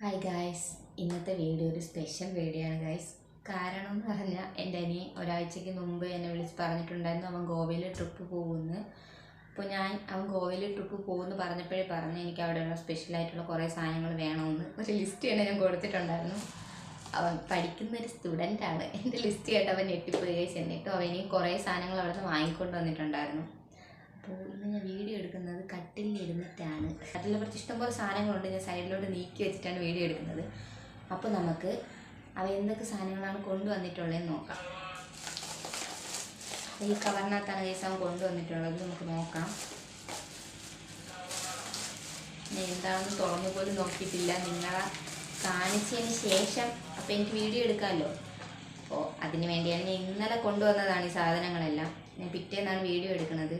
Hi guys, ഇന്നത്തെ video ഒരു special video ആണ് ഗായ്സ്. കാരണം എന്ന് പറഞ്ഞാൽ എൻ്റെ അനിയൻ ഒരാഴ്ചയ്ക്ക് മുമ്പ് എന്നെ വിളിച്ച് പറഞ്ഞിട്ടുണ്ടായിരുന്നു അവൻ ഗോവയിൽ ട്രിപ്പ് പോകുമെന്ന്. അപ്പോൾ അവൻ ഗോവയിൽ ട്രിപ്പ് പോകുമെന്ന് പറഞ്ഞപ്പോഴേ പറഞ്ഞ് എനിക്ക് അവിടെയുള്ള സ്പെഷ്യലായിട്ടുള്ള കുറേ സാധനങ്ങൾ വേണമെന്ന് ഒരു ലിസ്റ്റ് തന്നെ ഞാൻ കൊടുത്തിട്ടുണ്ടായിരുന്നു. അവൻ പഠിക്കുന്നൊരു സ്റ്റുഡൻ്റാണ്. എൻ്റെ ലിസ്റ്റ് കേട്ട് അവൻ ഞെട്ടിപ്പോയി ഗൈസ്. എന്നിട്ടും അവന് കുറേ സാധനങ്ങൾ അവിടെ നിന്ന് വാങ്ങിക്കൊണ്ട് വന്നിട്ടുണ്ടായിരുന്നു. അപ്പോൾ ഇന്ന് ഞാൻ വീഡിയോ എടുക്കുന്നത് കട്ടിലിരുന്നിട്ടാണ്. കട്ടിലിനെ കുറച്ച് ഇഷ്ടംപോലെ സാധനങ്ങളുണ്ട്, ഞാൻ സൈഡിലോട്ട് നീക്കി വെച്ചിട്ടാണ് വീഡിയോ എടുക്കുന്നത്. അപ്പോൾ നമുക്ക് അവ എന്തൊക്കെ സാധനങ്ങളാണ് കൊണ്ടുവന്നിട്ടുള്ളതെന്ന് നോക്കാം. ഈ കവറിനകത്താണ് കേസ് അവൻ കൊണ്ടുവന്നിട്ടുള്ളത്, നമുക്ക് നോക്കാം. ഞാൻ എന്താണെന്ന് തുറന്നു പോലും നോക്കിയിട്ടില്ല, നിങ്ങളെ കാണിച്ചതിന് ശേഷം അപ്പോൾ എനിക്ക് വീഡിയോ എടുക്കാമല്ലോ. അപ്പോൾ അതിന് വേണ്ടിയാണ് ഞാൻ ഇന്നലെ കൊണ്ടുവന്നതാണ് ഈ സാധനങ്ങളെല്ലാം. ഞാൻ പിറ്റേന്നാണ് വീഡിയോ എടുക്കുന്നത്.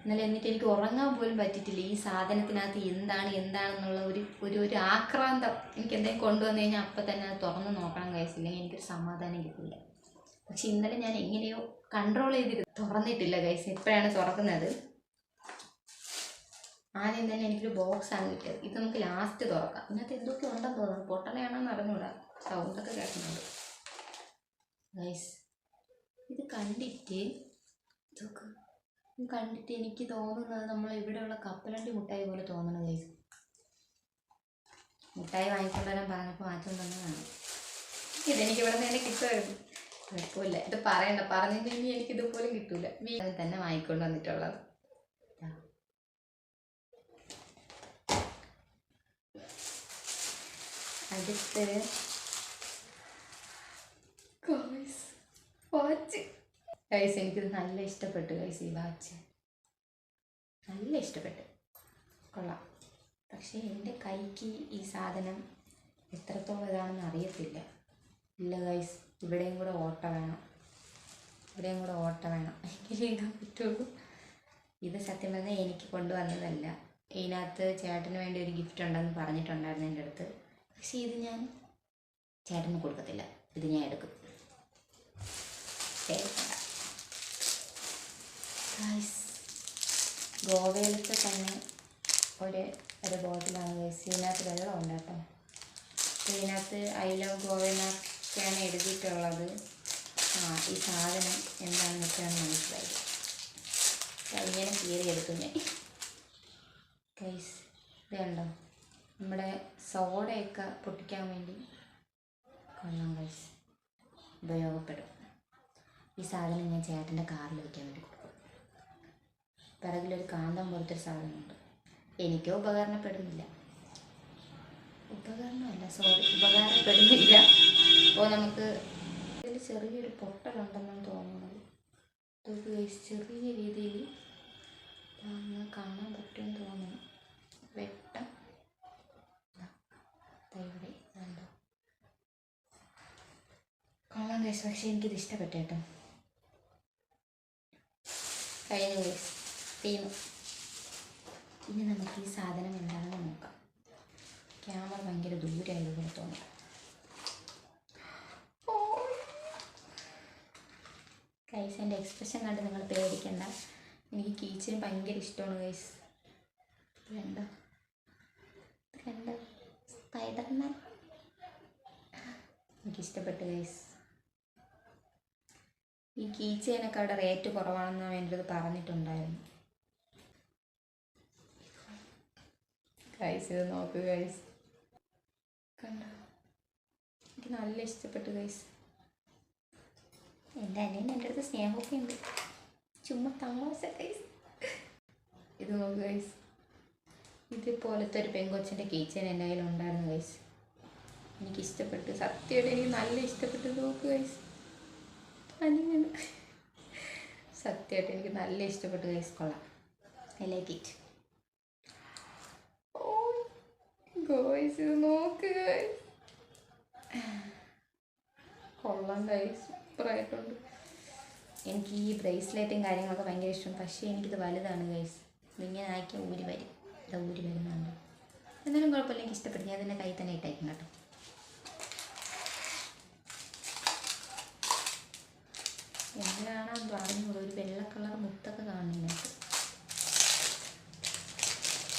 ഇന്നലെ എന്നിട്ട് എനിക്ക് ഉറങ്ങാൻ പോലും പറ്റിയിട്ടില്ല. ഈ സാധനത്തിനകത്ത് എന്താണെന്നുള്ള ഒരു ആക്രാന്തം. എനിക്ക് എന്തെങ്കിലും കൊണ്ടുവന്നു കഴിഞ്ഞാൽ അപ്പം തന്നെ അത് തുറന്ന് നോക്കണം ഗൈസില്ലെങ്കിൽ എനിക്കൊരു സമാധാനം കിട്ടില്ല. പക്ഷെ ഇന്നലെ ഞാൻ എങ്ങനെയോ കൺട്രോൾ തുറന്നിട്ടില്ല ഗൈസ്. ഇപ്പോഴാണ് തുറക്കുന്നത്. ആദ്യം തന്നെ എനിക്കൊരു ബോക്സാണ് കിട്ടിയത്. ഇത് നമുക്ക് ലാസ്റ്റ് തുറക്കാം. ഇതിനകത്ത് എന്തൊക്കെ ഉണ്ടെന്ന് തോന്നുന്നു. പൊട്ടണയാണെന്ന് അറിഞ്ഞൂടാ, സൗണ്ടൊക്കെ കേൾക്കുന്നുണ്ട് ഗൈസ്. ഇത് കണ്ടിട്ട് എനിക്ക് തോന്നുന്നത് നമ്മൾ ഇവിടെയുള്ള കപ്പലണ്ടി മുട്ടായി പോലെ തോന്നണം ഗൈസ്. മുട്ടായി വാങ്ങിക്കൊണ്ടുവരാൻ പറഞ്ഞപ്പോൾ മാറ്റം തന്നതാണ്. ഇതെനിക്ക് ഇവിടെ നിന്ന് തന്നെ കിട്ടുമായിരുന്നു, കുഴപ്പമില്ല. ഇത് പറയണ്ട, പറഞ്ഞിട്ടുണ്ടെങ്കിൽ എനിക്കിതുപോലും കിട്ടൂല. വീട്ടിൽ തന്നെ വാങ്ങിക്കൊണ്ട് വന്നിട്ടുള്ളത്. അടുത്ത് വാച്ച് ഗൈസ്. എനിക്കിത് നല്ല ഇഷ്ടപ്പെട്ടു ഗൈസ്. ഈ വാച്ച് നല്ല ഇഷ്ടപ്പെട്ടു, കൊള്ളാം. പക്ഷേ എൻ്റെ കൈക്ക് ഈ സാധനം എത്രത്തോളം ഇതാണെന്ന് അറിയത്തില്ല. ഇല്ല ഗൈസ്, ഇവിടെയും കൂടെ ഓട്ട വേണം, എങ്കിലേ ഇടാൻ പറ്റുള്ളൂ. ഇത് സത്യം പറഞ്ഞാൽ എനിക്ക് കൊണ്ടുവന്നതല്ല. ഇതിനകത്ത് ചേട്ടന് വേണ്ടി ഒരു ഗിഫ്റ്റ് ഉണ്ടെന്ന് പറഞ്ഞിട്ടുണ്ടായിരുന്നു എൻ്റെ അടുത്ത്. പക്ഷേ ഇത് ഞാൻ ചേട്ടന് കൊടുക്കത്തില്ല, ഇത് ഞാൻ എടുക്കും. ഗോവയിലത്തെ തന്നെ ഒരു ബോട്ടിലാണ് ഗൈസ്. ഇതിനകത്ത് വെള്ളമുണ്ട് കേട്ടോ. ഇതിനകത്ത് ഐ ലവ് ഗോവയെന്നൊക്കെയാണ് എഴുതിയിട്ടുള്ളത്. ഈ സാധനം എന്താണെന്ന് വെച്ചാണ് മനസ്സിലായത്. ഇങ്ങനെ കീറിയെടുക്കും ഞാൻ ഗൈസ്. ഇത് കണ്ടോ, നമ്മുടെ സോഡയൊക്കെ പൊട്ടിക്കാൻ വേണ്ടി കൊള്ളാം ഗൈസ്, ഉപയോഗപ്പെടും. ഈ സാധനം ഞാൻ ചേട്ടൻ്റെ കാറിൽ വയ്ക്കാൻ വേണ്ടി കൊടുക്കും. പിറകിലൊരു കാന്തം പോലത്തൊരു സാധനമുണ്ട്. എനിക്ക് ഉപകാരപ്പെടുന്നില്ല. അപ്പോൾ നമുക്ക് ഇതിൽ ചെറിയൊരു പൊട്ടലുണ്ടെന്നാണ് തോന്നുന്നത്. ചെറിയ രീതിയിൽ കാണാൻ പറ്റുമെന്ന് തോന്നുന്നു. വെട്ടം ഇവിടെ ഉണ്ടോ കൊള്ളാം ഗൈസ്. പക്ഷേ എനിക്കിത് ഇഷ്ടപ്പെട്ടു കേട്ടോ. കഴിഞ്ഞു ഗൈസ്, തീർന്നു. ഇനി നമുക്ക് ഈ സാധനം എന്താണെന്ന് നോക്കാം. ക്യാമറ ഭയങ്കര ദൂരമായതുപോലെ തോന്നും. ഗൈസ്, എൻ്റെ എക്സ്പ്രഷൻ കണ്ട് നിങ്ങൾ പേടിക്കണ്ട. എനിക്ക് കീച്ചിന് ഭയങ്കര ഇഷ്ടമാണ് ഗൈസ്. വേണ്ട സ്പൈഡർമാൻ എനിക്കിഷ്ടപ്പെട്ടു ഗൈസ്. ഈ കീച്ചേനൊക്കെ അവിടെ റേറ്റ് കുറവാണെന്ന് എൻ്റെ അടുത്ത് പറഞ്ഞിട്ടുണ്ടായിരുന്നു ഗൈസ്. ഇത് നോക്ക് ഗൈസ്, കണ്ടോ, എനിക്ക് നല്ല ഇഷ്ടപ്പെട്ടു ഗൈസ്. എൻ്റെ അനിയൻ എൻ്റെ അടുത്ത് സ്നേഹമൊക്കെ ഉണ്ട്, ചുമ്മാ തമാശ ഗൈസ്. ഇത് നോക്ക് ഗൈസ്, ഇതുപോലത്തെ ഒരു പെങ്കൊച്ചിൻ്റെ കീച്ചേൻ എൻ്റെ കയ്യിൽ ഉണ്ടായിരുന്നു ഗൈസ്. എനിക്കിഷ്ടപ്പെട്ടു, സത്യമായിട്ട് എനിക്ക് നല്ല ഇഷ്ടപ്പെട്ടു. നോക്ക് ഗൈസ്, അനിയനാണ്. സത്യമായിട്ട് എനിക്ക് നല്ല ഇഷ്ടപ്പെട്ടു ഗൈസ്, കൊള്ളാം. I like it. ഗൈസ് ഇത് നോക്ക് ഗൈസ്, കൊള്ളാം ഗൈസ്, സൂപ്പറായിട്ടുണ്ട്. എനിക്ക് ഈ ബ്രേസ്ലെറ്റും കാര്യങ്ങളൊക്കെ ഭയങ്കര ഇഷ്ടമാണ്. പക്ഷേ എനിക്കിത് വലുതാണ് ഗൈസ്. ഇതിങ്ങനെ ആക്കിയാൽ ഊരി വരുന്നുണ്ട്. എന്നാലും കുഴപ്പമില്ല, എനിക്ക് ഇഷ്ടപ്പെട്ടു. ഞാൻ അതിൻ്റെ കയ്യിൽ തന്നെ ഇട്ടേക്കും കേട്ടോ. എന്തിനാണെന്ന് പറഞ്ഞുകൂടെ, ഒരു വെള്ള കളർ മുത്തൊക്കെ കാണുന്നുണ്ട്.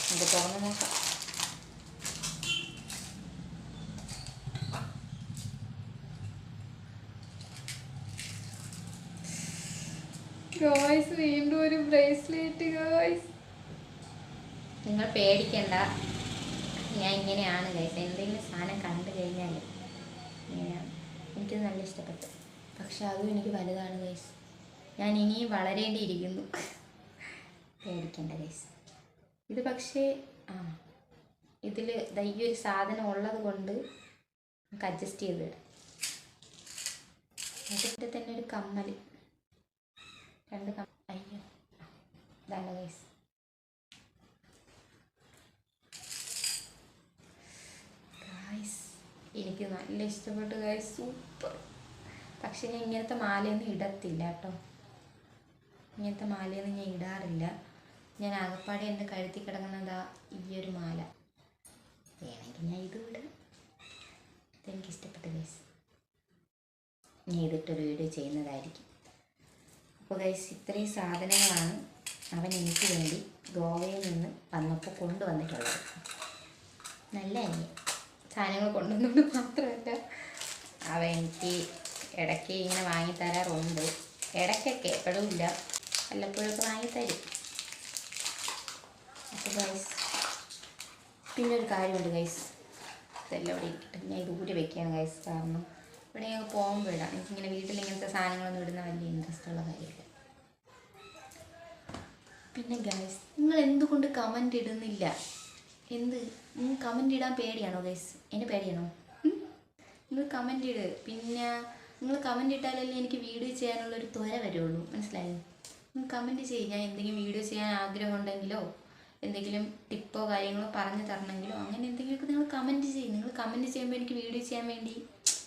നമുക്ക് തുറന്ന് നോക്കാം. ഗോയ്സ് വീണ്ടും ഒരു ബ്രേസ്ലെറ്റ് ഗോയ്സ്. നിങ്ങൾ പേടിക്കണ്ട, ഞാൻ ഇങ്ങനെയാണ് ഗൈസ്. എന്തെങ്കിലും സാധനം കണ്ടു കഴിഞ്ഞാൽ ഇങ്ങനെയാണ്. എനിക്കത് നല്ല ഇഷ്ടപ്പെട്ടു. പക്ഷെ അതും എനിക്ക് വലുതാണ് ഗൈസ്. ഞാൻ ഇനിയും വളരേണ്ടിയിരിക്കുന്നു. പേടിക്കണ്ട ഗൈസ്. ഇത് പക്ഷേ ഇതിൽ ഈ ഒരു സാധനം ഉള്ളത് കൊണ്ട് നമുക്ക് അഡ്ജസ്റ്റ് ചെയ്ത് തരാം. അതിൻ്റെ തന്നെ ഒരു കമ്മൽ, 2 കമ്മൽ. അയ്യോ, ഇതാണ് ഗൈസ്. ഗൈസ് എനിക്ക് നല്ല ഇഷ്ടപ്പെട്ടു ഗൈസ്, സൂപ്പർ. പക്ഷെ ഞാൻ ഇങ്ങനത്തെ മാലയൊന്നും ഇടത്തില്ല കേട്ടോ. ഇങ്ങനത്തെ മാലയൊന്നും ഞാൻ ഇടാറില്ല. ഞാൻ ആകപ്പാടെ എൻ്റെ കഴുത്തിൽ കിടക്കുന്നതാ ഈ ഒരു മാല. വേണമെങ്കിൽ ഞാൻ ഇത് ഇടാം. ഇതെനിക്ക് ഇഷ്ടപ്പെട്ടു ഗൈസ്. ഞാൻ ഇതിട്ടൊരു വീഡിയോ ചെയ്യുന്നതായിരിക്കും. അപ്പോൾ ഗൈസ് ഇത്രയും സാധനങ്ങളാണ് അവൻ എനിക്ക് വേണ്ടി ഗോവയിൽ നിന്ന് വന്നപ്പോൾ കൊണ്ടുവന്നിട്ടുള്ളത്. നല്ല അനിയൻ. സാധനങ്ങൾ കൊണ്ടുവന്നുകൊണ്ട് മാത്രമല്ല, അവൻ എനിക്ക് ഇടയ്ക്ക് ഇങ്ങനെ വാങ്ങിത്തരാറുണ്ട്. ഇടയ്ക്കൊക്കെ, എപ്പോഴും ഇല്ല, വല്ലപ്പോഴൊക്കെ വാങ്ങിത്തരും. അപ്പോൾ ഗൈസ് പിന്നെ ഒരു കാര്യമുണ്ട് ഗൈസ്. ഇതെല്ലാം ഇവിടെ ഇരിക്കട്ടെ. ഞാൻ ഇത് ഊരി വെക്കുകയാണ് ഗൈസ്. കാരണം ഇവിടെ ഞങ്ങൾക്ക് പോകുമ്പോൾ ഇടാം. എനിക്കിങ്ങനെ വീട്ടിൽ ഇങ്ങനത്തെ സാധനങ്ങളൊന്നും ഇടുന്ന വലിയ ഇൻട്രസ്റ്റ് ഉള്ള കാര്യമില്ല. പിന്നെ ഗൈസ് നിങ്ങൾ എന്തുകൊണ്ട് കമൻ്റ് ഇടുന്നില്ല? നിങ്ങൾ കമൻ്റ് ഇടാൻ പേടിയാണോ ഗൈസ്? എന്നെ പേടിയാണോ? നിങ്ങൾ കമൻ്റ് ഇട്. പിന്നെ നിങ്ങൾ കമൻ്റ് ഇട്ടാലല്ലേ എനിക്ക് വീഡിയോ ചെയ്യാനുള്ളൊരു ത്വര വരുള്ളൂ. മനസ്സിലായോ? നിങ്ങൾ കമൻ്റ് ചെയ്യും. ഞാൻ എന്തെങ്കിലും വീഡിയോ ചെയ്യാൻ ആഗ്രഹം ഉണ്ടെങ്കിലോ എന്തെങ്കിലും ടിപ്പോ കാര്യങ്ങളോ പറഞ്ഞു തരണമെങ്കിലോ അങ്ങനെ എന്തെങ്കിലുമൊക്കെ നിങ്ങൾ കമൻറ്റ് ചെയ്യും. നിങ്ങൾ കമൻറ്റ് ചെയ്യുമ്പോൾ എനിക്ക് വീഡിയോ ചെയ്യാൻ വേണ്ടി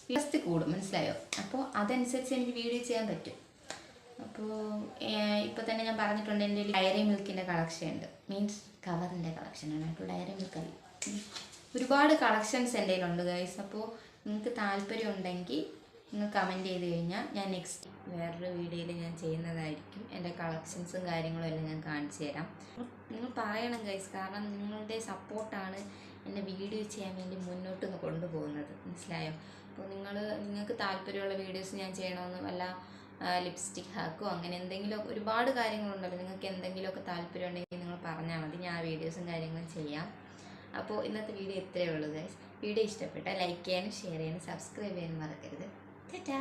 ഇൻട്രസ്റ്റ് കൂടും. മനസ്സിലായോ? അപ്പോൾ അതനുസരിച്ച് എനിക്ക് വീഡിയോ ചെയ്യാൻ പറ്റും. അപ്പോൾ ഇപ്പോൾ തന്നെ ഞാൻ പറഞ്ഞിട്ടുണ്ട്, എൻ്റെ ഡയറി മിൽക്കിൻ്റെ കളക്ഷൻ ഉണ്ട്. മീൻസ് കവറിൻ്റെ കളക്ഷനാണ് കേട്ടോ, ഡയറി മിൽക്കല്ല. ഒരുപാട് കളക്ഷൻസ് എൻ്റെ കയ്യിലുണ്ട് ഗൈസ്. അപ്പോൾ നിങ്ങൾക്ക് താല്പര്യം ഉണ്ടെങ്കിൽ നിങ്ങൾ കമൻറ്റ് ചെയ്ത് കഴിഞ്ഞാൽ ഞാൻ നെക്സ്റ്റ് വേറൊരു വീഡിയോയിൽ ഞാൻ ചെയ്യുന്നതായിരിക്കും. എൻ്റെ കളക്ഷൻസും കാര്യങ്ങളും എല്ലാം ഞാൻ കാണിച്ചു തരാം. നിങ്ങൾ പറയണം ഗൈസ്, കാരണം നിങ്ങളുടെ സപ്പോർട്ടാണ് എന്നെ വീഡിയോ ചെയ്യാൻ വേണ്ടി മുന്നോട്ട് കൊണ്ടുപോകുന്നത്. മനസ്സിലായോ? അപ്പോൾ നിങ്ങൾക്ക് താല്പര്യമുള്ള വീഡിയോസ് ഞാൻ ചെയ്യണമെന്ന് വല്ല ലിപ്സ്റ്റിക് ഹാക്കോ അങ്ങനെ എന്തെങ്കിലും ഒരുപാട് കാര്യങ്ങളുണ്ടല്ലോ. നിങ്ങൾക്ക് എന്തെങ്കിലുമൊക്കെ താല്പര്യം ഉണ്ടെങ്കിൽ നിങ്ങൾ പറഞ്ഞാൽ മതി, ഞാൻ ആ വീഡിയോസും കാര്യങ്ങളും ചെയ്യാം. അപ്പോൾ ഇന്നത്തെ വീഡിയോ ഇത്രയേ ഉള്ളൂ ഗൈസ്. വീഡിയോ ഇഷ്ടപ്പെട്ടാൽ ലൈക്ക് ചെയ്യാനും ഷെയർ ചെയ്യാനും സബ്സ്ക്രൈബ് ചെയ്യാനും മറക്കരുത്. ടാറ്റാ.